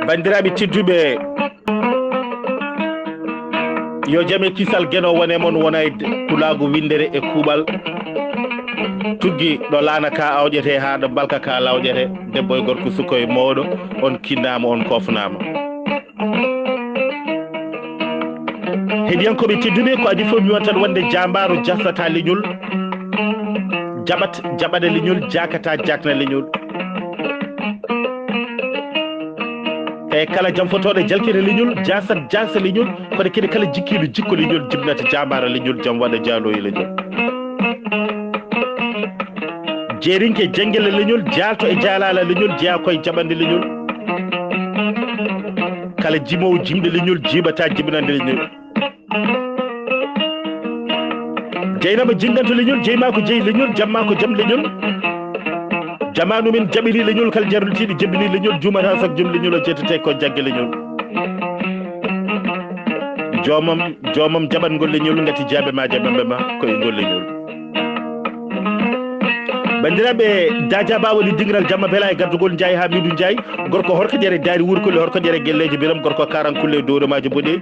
bandiraɓe tedduɓe yo jame kisal gueno wone moon wonay tulago windere e kuuɓal tuggi ɗo laana ka awƴete ha ɗo balka ka lawƴete debbo e gorko sukko e mawɗo on kinnama on kofnama heɗiyankoɓe tedduɓe ko adi fof mi won tan wonde Jaambaaro jaasata leñol Jaɓat jaɓana leñol Jakataa jaakna leñol e kala Jamfotooɗo jalkita leñol Jaasat jaasa leñol kono kadi kala Jikkiiɗo jikku leñol Jibinat Jaambaaro leñol jam waɗa jaaloo e leñol Jeerinke jenngello leñol Jaalto e jaalaalo leñol Jeyaa koye jaɓanɓe leñol kala Jimoowo jimɗi leñol Jiiɓataa jibinannde leñol Jeynaba jinngantu leñol Jeynaba ko jeyi leñol jamma ko jam leñol Jamaanu men jaɓini leñol kala jarlutiiɗo jabini leñol jumataa sak jom leñol o jettete ko jagge leñol joomam jaɓat ngol leñol ngati jaaɓe ma jaɓanɓe ma koye ngol leñol bandiraɓe dajaba woni dingiral jamma bela e gardugol Ndiaye Hamidou Ndiaye gorko horko ƴere daari wurkole horko ƴere gelleji biram gorko karankulle e dowromaji boɗeji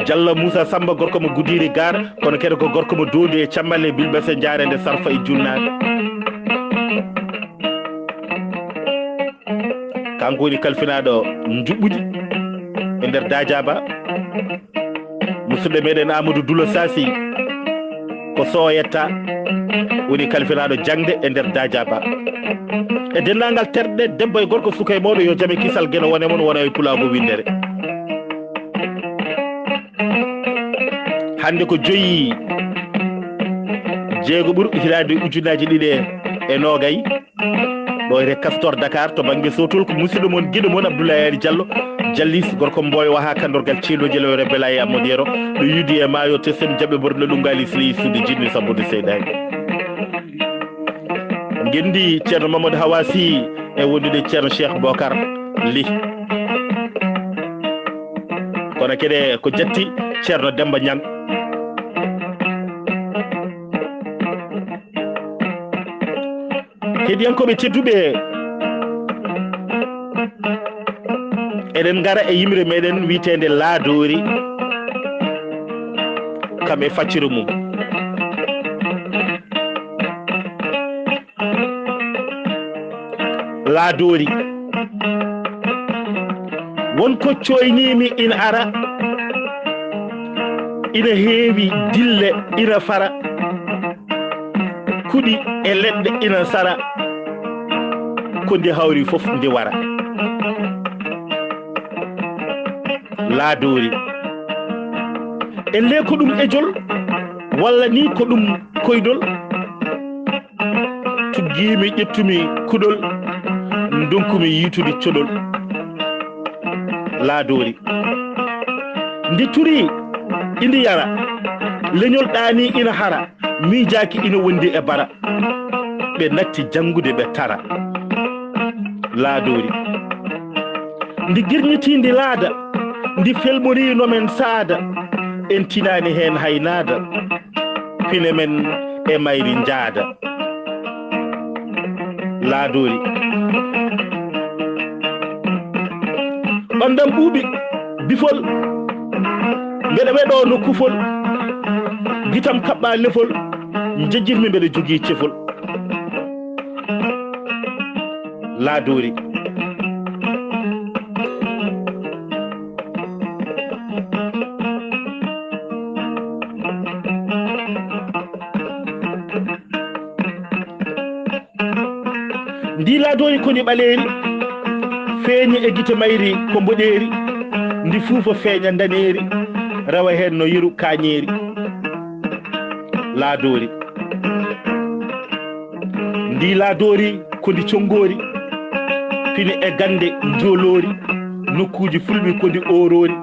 Diallo Moussa Samba gorko mo Gudiri gar kono kadi ko gorko mo Doodi e cammalle bilbese jarende sarfa e junnaɗe kanko woni kalfinaɗo juɓɓudi e nder dajaba musidɗo meɗen Amadou Dulo Sasi ko soyetta woni kalfinaɗo jangde e nder dajaba e dendagal terɗe debbo e gorko suka e mawɗo yo jame kisal gueno wone moon wona e pulago windere hande ko joyi jeego ɓuurɗo hitande ujunaji ɗiɗi e nogayi ɗo ete Castor Dakar to banggue sotol ko musidɗo moon guiɗo moon Abdoulaye Ali Diallo Jalliis gorko mboyo ha kandorgal ceeloji lewre bela e Amadou Yero ɗo yudi e maayo tessen jaɓe borno ɗungali sili sude jinni sabbude seydani gendi ceerno Mamadou Hawasi e wondude ceerno Cheikh Bocar Ly kono kede ko jatti ceerno Demba Niang heɗiyankoɓe tedduɓe eɗen gara e yimre meɗen wiitede Laadoori kam e facciro mum Laadoori wonko coynimi ina ara ina heewi dille ina fara kuɗi e leɗɗe ina sara ko ndi hawri fof ndi wara Laadoori en le ko ɗum ejol walla ni ko ɗum koydol tuggimi ƴettumi kuɗol donkumi yitude coɗol Laadoori ndi turi indi yara leñol ɗani ina hara miijaki ina wondi e bara ɓe natti jangude ɓe tara Laadoori ndi girñiti ndi laada ndi felmorino men saada en tinani hen haynaada pine men e mayri jaada Laadoori ɓandam ɓuuɓi bifol mbeɗa weɗo no kufol gitam kaɓɓa lefol jejjirmi mbeɗa jogii cefol Laadoori ndi Laadoori koni ɓaleeri feeñi e gite mayri ko mboɗeeri ndi fuufa feeña daneeri rawa heen no yiru kañeeri Laadoori ndi Laadoori ko ndi conngoori fini e gande jooloori nokkuuji fulɓi ko ndi ooroori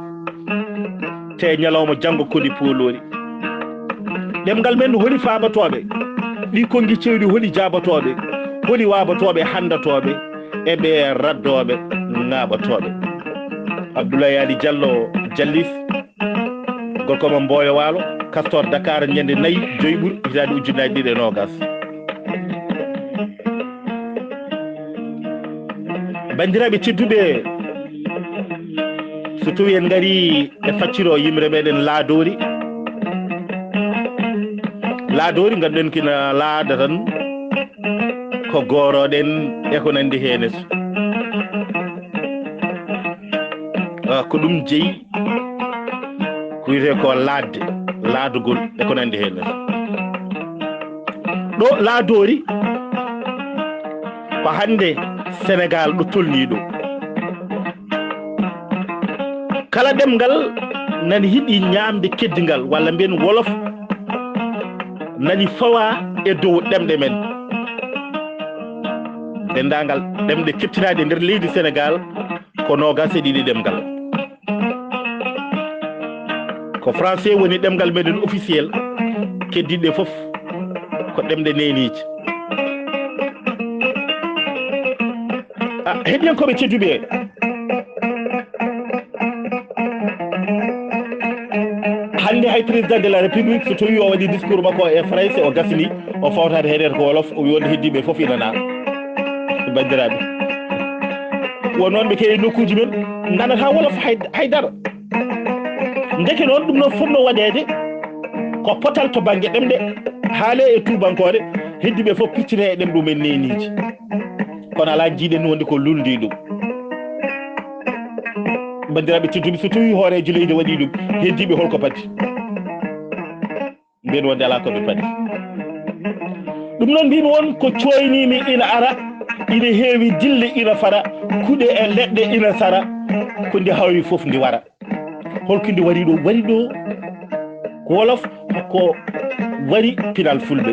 te ñalawma janngo ko ndi pooloori ɗemngal men holi faabatooɓe ɗi konngi cewɗi holi jaabatooɓe holi waabatooɓe handatooɓe e ɓe raddooɓe ŋaaɓatooɓe Abdoulaye Ali Diallo Jalliis gorko mo Mboyo Waalo Castor Dakar ñande 4 joyi ɓuuri hitande ujunaji ɗiɗi e nogas bandiraɓe tedduɓe so tawi en gari e facciro yimre meɗen Laadoori Laadoori ganduɗen kina laada tan ko goroɗen e ko nandi hen ko ɗum jeeyi ko wiyete ko laadde laadugol e ko nandi hen ɗo Laadoori ko hande Sénégal ɗo tolni ɗo kala ɗemgal nani yiɗi ñamde keddigal walla mbiyen wolof nani fawa e dow ɗemɗe men dendagal ɗemɗe kettinaɗe nder leydi Sénégal ko nogas e ɗiɗi ɗemgal ko français woni ɗemgal meɗen officiel keddiɗe foof ko ɗemɗe neniji heɗiyankoɓe tedduɓe hande hay président de la république so tawi o waɗi discours makko e français o gasni o fawtade heɗede ko wolof o wi wonde heddiɓe foof inana bandiraɓe won noon ɓe keewi nokkuji men nanata wolof haydara ndeke noon ɗum noon fonno waɗede ko potal to banggue ɗemɗe haale e tubankore heddiɓe foof piccine e ɗemɗu men neniji kono ala jiiɗen wonde ko lulndi ɗum bandiraɓe tedduɓe so tawi hoorejo leydi waɗi ɗum heddiɓe holko padi mbiyen wonde ala koɓe padi ɗum noon mbimi won ko coynimi ina ara ina heewi dille ina fara kuuɗe e leɗɗe ina sara ko ndi hawi foof ndi wara holko ndi wari ɗo ko wolof ko wari pinal fulɓe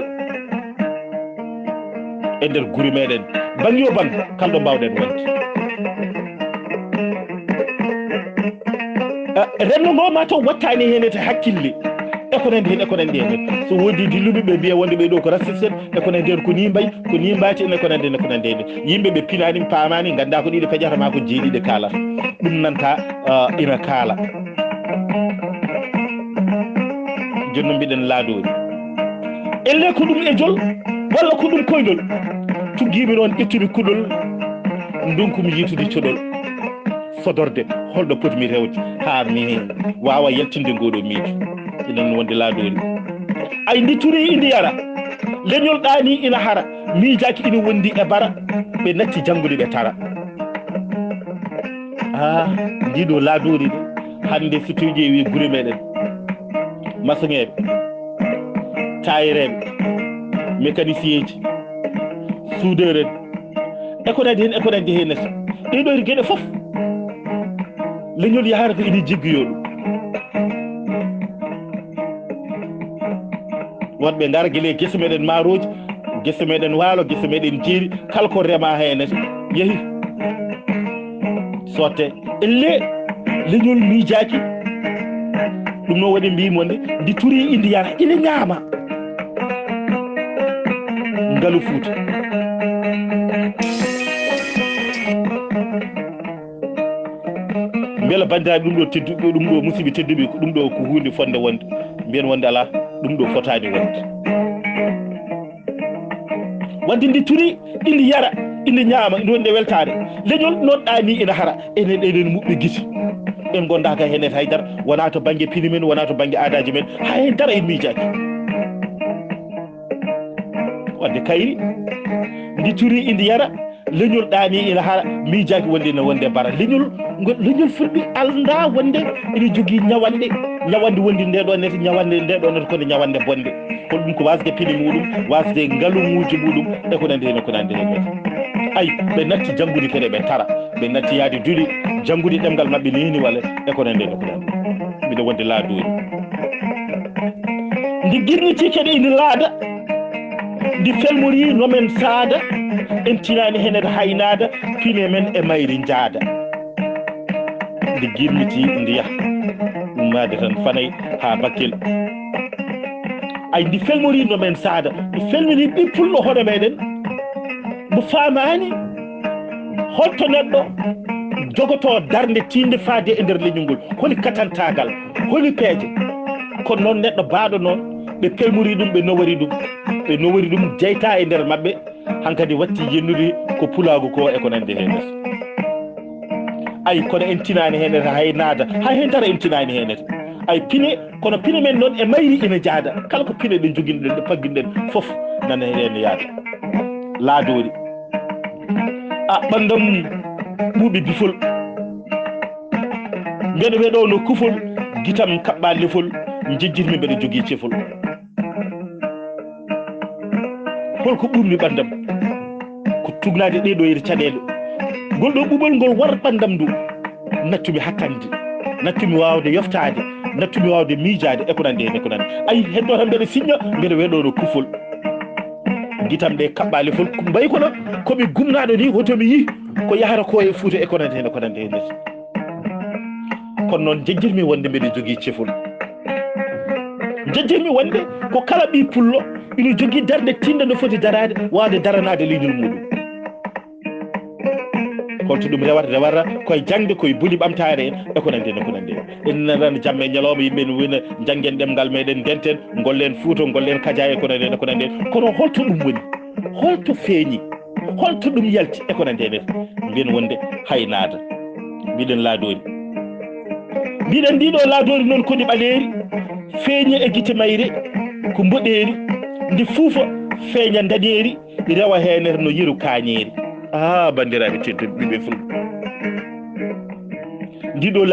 e nder guri meɗen bang yo bang kamɗo mbawɗen wonde renndo ngo ma taw wattani hen e hakkille eko nandi hen so wodi dilluɓe ɓe mbiya wonde ɓe ɗo ko raciste en eko nandi hen ko ni mbayi ko ni mbati en eko nandi hen yimɓe ɓe pinani paamani ganda ko ɗiɗo peƴata ma ko jeeɗiɗe kaalata ɗum nanta ina kaala jonno mbiɗen Laadoori elle ko ɗum e jol walla ko ɗum koydol tuggiimi noon ƴettude kuɗol ndunkumi yitude coɗol fodorde holɗo potmi rewde haa mi wawa yaltinde ngoɗo miijo inen wonde Laadoori ay ndi turi indi yara leñol ɗani ina hara miijaki ina wondi e bara ɓe natti janngude ɓe tara ndiɗo Laadoori de hande so tawi ƴeewi gure meɗen maçonŋeɓe tayireɓe mécanicien ji soudeur en eko nandi hen ɗeɗo gueɗe foof leñol yahara ko ina jiggoyo ɗum wonɓe gara gueele guese meɗen maaroji guese meɗen waalo guese meɗen jeeri kala ko rema hen yeehi sotte elle leñol miijaki ɗum noon waɗi mbimonde ndi turi indi yara ina ñaama ngalu Fuuta beela bandiraɓe ɗum ɗo tedduɓe ɗum ɗo musidɓe tedduɓe ko ɗum ɗo ko hunde fonde wonde mbiyen wonde ala ɗum ɗo fotani wonde wonde ndi turi indi yara indi ñaama ndi wonde weltare leñol noɗɗa ni ina hara enen muɓɓe gisi en gondaka hen haydara wona to banggue pini men wona to banggue aadaji men ha hen dara en miijaki wadde kayri ndi turi indi yara leñol ɗani ina hara miijaki wonde ne wonde bara leñol fulɓe alda wonde ene jogui ñawande wondi ndeɗo nete ñawande ndeɗo nete kode ñawande bonde ko ɗum ko wasde pini muɗum wasde ngalumuji muɗum e ko nandi hen ay ɓe natti janngude kede ɓe tara ɓe natti yaade duuɗi janngude ɗemgal mabɓe nini walla e ko nandi hen mbiɗo wonde Laadoori ndi girniti kede ina laada ndi felmori nomen saada en tinani henede haynada pine men e mayri jaada ndi girniti ndi yaha ummade tan fanay ha Bakel ay ndi felmori nomen saada ndi felmini ɓippulɗo hoɗo meɗen mo famani holto neɗɗo jogoto darde tinde faade e nder leñol ngol holi katantagal holi peeje kono noon neɗɗo baaɗo noon ɓe pelmori ɗum ɓe nowori ɗum jeyta e nder mabɓe hankadi watti yennude ko pulaagu ko e ko nande hen ay kono en tinani henete hay naada hay hen dara en tinani henete ay pine kono pine men noon e mayri ina jaada kala ko pine ɗen joguinoɗen ɗe pagguinoɗen foof nana hen yaada Laadoori a ɓandam ɓuuɓi bifol mbeɗa weɗo no kufol guitam kaɓɓa lefol jejjitmi mbeɗa jogui cefol holko ɓurmi ɓandam ko tugnade ɗeɗo yer caɗele ngol ɗo ɓuɓol ngol war ɓandam ndu nattumi hakkande nattumi wawde yoftade nattumi wawde miijade e ko nandi hen e ko nandi ayi heddo tan mbeɗa signa mbeɗa weɗo no kufol guitam ɗe kaɓɓa lefol mbayi kono komi gumnaɗo ni hotomi yi ko yahata ko e Fuuta e ko nandi hen e ko nandi hen kono noon jejjirmi wonde mbeɗa jogui cefol jejjirmi wonde ko kala ɓi pullo ina jogui darde tinde no foti darade wawde daranade leñol muɗum holto ɗum rewata koye jangde koye buli ɓamtare en e ko nandi en ko nandi en nan jamma e ñalawma yimɓe ne wina janggen ɗemgal meɗen denten gollen Fuuta gollen Kadia e ko nandi en e ko nandi en kono holto ɗum woni holto feeñi holto ɗum yalti e ko nandi en mbiyen wonde hay naada mbiɗen Laadoori mbiɗen ndiɗo Laadoori noon kodi ɓaleeri feeñi e guite mayre ko mboɗeeri ndi fuufa feeña Ndaɗeeri rewa henere no yiru kañeeri bandiraɓe tedduɓe ɓiɓe fulɓe ndiɗo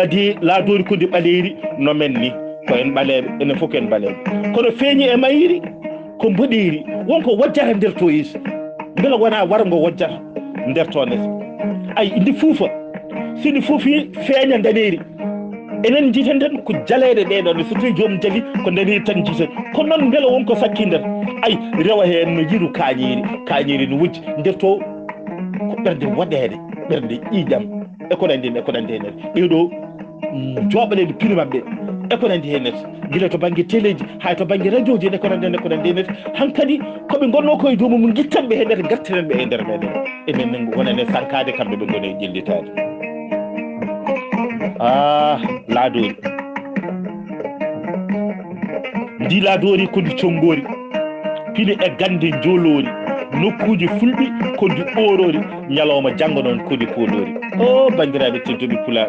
Laadoori kodi ɓaleeri no men ni ko en ɓaleɓe enen fof ko en ɓaleɓe kono feeñi e mayri ko mboɗeeri wonko wojjata nder to yeeso beela wona wargo wojjata nder to ndes ay ndi fuufa sindi foofi feeña Ndaɗeeri enen jiiten den ko jaleede ɗeɗon so tawi joomum jali ko Ndaɗeeri tan jiiten kono noon beela wonko sakki nder ay rewa hen no yiru kañeeri no wojji nder to ko ɓerde waɗede ɓerde ƴiiƴam e ko nandi e ko nandi hen ɓeeɗo jooɓaleɗe piri mabɓe e ko nandi hen gila to banggue téléji hay to banggue radio ji e ko nandi e ko nandi hen hankkadi koɓe gonno koye dow mum guittanɓe hen nder gartiranɓe e nder meɗen enen wonane sankade kamɓe ɓe gone ƴellitade Laadoori ndi Laadoori kodi congori pine e gande jolori nokkuji fulɓi kodi ɓorori ñalawma janggo noon kodi polori bandiraɓe tedduɓe pula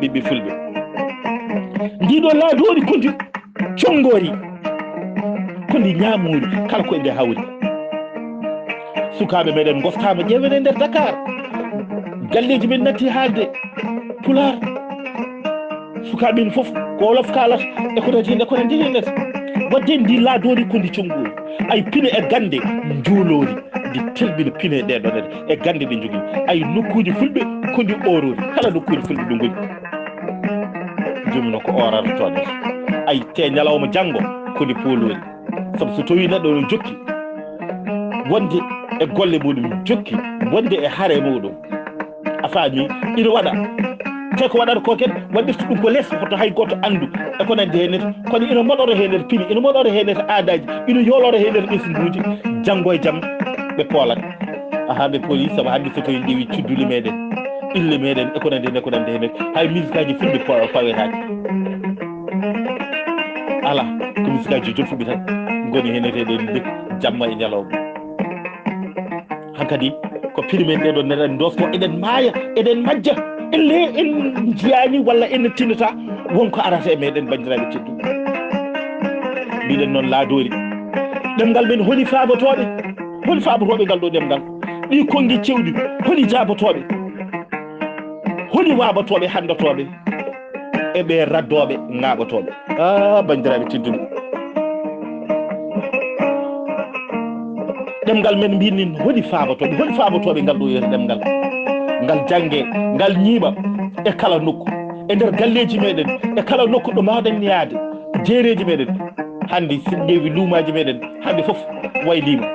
ɓiɓɓe fulɓe ndiɗo Laadoori kodi congori kodi ñamori kala ko e nde hawri sukaɓe meɗen goftama ƴewene nder Dakar galleji men natti haalde pular sukaɓe men foof ko wolof kalata e ko nandi e ko nandi hen wadde ndi Laadoori kodi congori ay pine e gande jolori ndi telbina pine ɗeɗo nede e gande ɗe jogui ay nokkuji fulɓe kodi orori kala nokkuji fulɓe ɗo goni jomum noon ko orata toon ay te ñalawma janggo kodi polori saabu so tawi neɗɗo no jokki wonde e golle muɗum jokki wonde e haare muɗum a faami ina waɗa te ko waɗata ko kadi waɗirta ɗum ko less hoto hay goto andu e ko nandi hen kono ina moɗoro hen pini ina moɗoro hen aadaji ina yooloro hen ɓesguji janggo e jaam ɓe poolat ɓe pooli saabu hande so tawi ƴeewi cudduli meɗen ille meɗen e ko nandi hen e ko nandi hen hay musique aji fulɓe pawetaki ala ko musique aji jolfuɓe tan goni hen eteɗen jamma e ñalawma hankkadi ko prix men ɗeɗo neɗen dosto eɗen maaya eɗen majja elle en jiyani walla en tinata wonko arata e meɗen bandiraɓe tedduɓe mbiɗen noon Laadoori ɗemgal men holi faabotoɓe ngal ɗo ɗemgal ɗi kongi cewɗi holi jaabotoɓe holi waabatoɓe handotoɓe eɓe raddoɓe ŋaaɓotoɓe bandiraɓe tedduɓe ɗemgal men mbinin holi faabotoɓe ngal ɗo yeto ɗemgal ngal jangge ngal ñiiɓa e kala nokku e nder galleji meɗen e kala nokku ɗo mawɗen yaade jeereji meɗen hande si ƴeewi luumaji meɗen hande foof waylima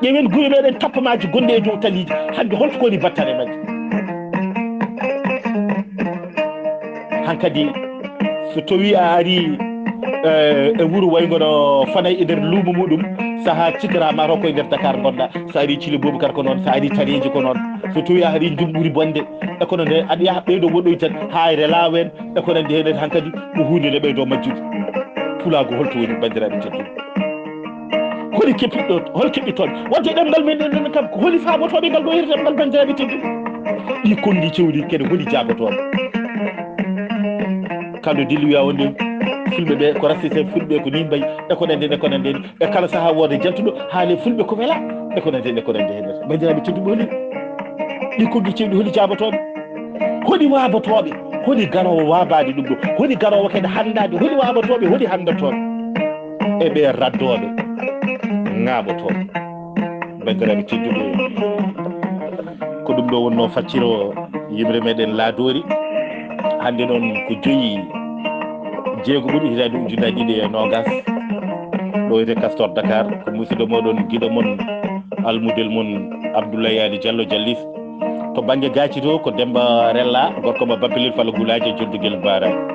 ƴeewen gure meɗen tappamaji gonɗe e dow taliji hande holto koni battane majje hankkadi so tawi a ari e wuuro waygono Fanay e nder luumo muɗum saaha cikirama to koye nder Dakar gonɗa so ari Thile Boubacar ko noon so ari Tareji ko noon so tawi a ari Jumɓuri Bonde e kono nde aɗa yaha ɓeydo woɗɗoy tan ha relawen e kono nde hen hankkadi ko hunde nde ɓeydo majjude pulago holto woni bandiraɓe tedduɓe holi keɓiɗo hol keɓɓitoɓe wadde ɗemgal men ɗen kam ko holi faabotoɓe ngal ɗo yeri ɗemgal bandiraɓe tedduɓe ɗi konndi cewɗi kene holi jaabotoɓe kamɓe dilli wiya wonde fulɓe ɓe ko raciste fulɓe ko ni mbayi e ko nande ko nande e kala saaha woode jaltuɗo haale fulɓe ko wela e ko nande hennete bandiraɓe tedduɓe holi ɗi konndi cewɗi holi jaabotoɓe holi waabotoɓe holi garowo waabade ɗum ɗo holi garowo kadi handade holi waabotoɓe holi handatoɓe eɓe raddoɓe ŋaaɓotoɓe bandiraɓe tedduɓe ko ɗum ɗo wonno facciro yimre meɗen Laadoori hande noon ko joyi jeego ɓuuri hitande ujunaji ɗiɗi e nogas ɗo wiyete Castor Dakar ko musidɗo moɗon guiɗo moon almudel moon Abdoulaye Ali Diallo Jalliis to banggue Gaci to ko Demba Rella gorko mo Bampilel Falla Gulaji e joddugel Bara